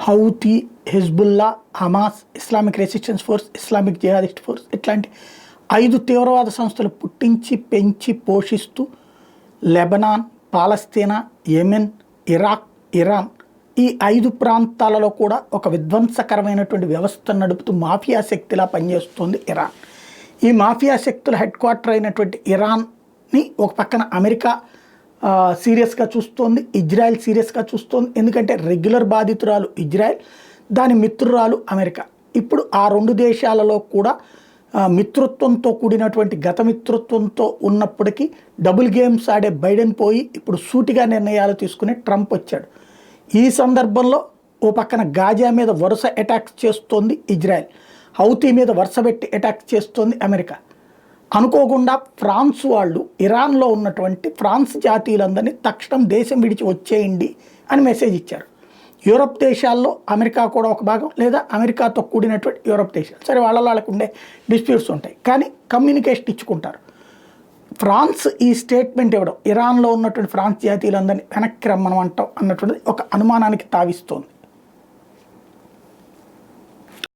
Houthi, Hezbollah, Hamas, Islamic resistance force, Islamic jihadist force ఇట్లాంటి 5 తీవ్రవాద సంస్థలు పుట్టించి పెంచి పోషిస్తూ లెబనాన్, పాలస్తీనా, యెమెన్, ఇరాక్, ఇరాన్ ఈ 5 ప్రాంతాలలో కూడా ఒక విధ్వంసకరమైనటువంటి వ్యవస్థను నడుపుతూ మాఫియా శక్తిలా పనిచేస్తుంది ఇరాన్. ఈ మాఫియా శక్తుల హెడ్ క్వార్టర్ అయినటువంటి ఇరాన్ని ఒక పక్కన అమెరికా సీరియస్గా చూస్తోంది, ఇజ్రాయెల్ సీరియస్గా చూస్తోంది. ఎందుకంటే రెగ్యులర్ బాధితురాలు ఇజ్రాయెల్, దాని మిత్రురాలు అమెరికా. ఇప్పుడు ఆ 2 దేశాలలో కూడా మిత్రత్వంతో కూడినటువంటి గత మిత్రత్వంతో ఉన్నప్పటికీ డబుల్ గేమ్స్ ఆడే బైడెన్ పోయి ఇప్పుడు సూటిగా నిర్ణయాలు తీసుకుని ట్రంప్ వచ్చాడు. ఈ సందర్భంలో ఓ పక్కన గాజా మీద వరుస అటాక్స్ చేస్తోంది ఇజ్రాయెల్, హౌతీ మీద వరుసపెట్టి అటాక్స్ చేస్తోంది అమెరికా. అనుకోకుండా ఫ్రాన్స్ వాళ్ళు ఇరాన్లో ఉన్నటువంటి ఫ్రాన్స్ జాతీయులందరినీ తక్షణం దేశం విడిచి వచ్చేయండి అని మెసేజ్ ఇచ్చారు. యూరప్ దేశాల్లో అమెరికా కూడా ఒక భాగం, లేదా అమెరికాతో కూడినటువంటి యూరప్ దేశాలు. సరే, వాళ్ళకు ఉండే డిస్ప్యూట్స్ ఉంటాయి, కానీ కమ్యూనికేషన్ ఇచ్చుకుంటారు. ఫ్రాన్స్ ఈ స్టేట్మెంట్ ఇవ్వడం ఇరాన్లో ఉన్నటువంటి ఫ్రాన్స్ జాతీయులందరినీ వెనక్కి రమ్మనమంటాం అన్నటువంటిది ఒక అనుమానానికి తావిస్తోంది.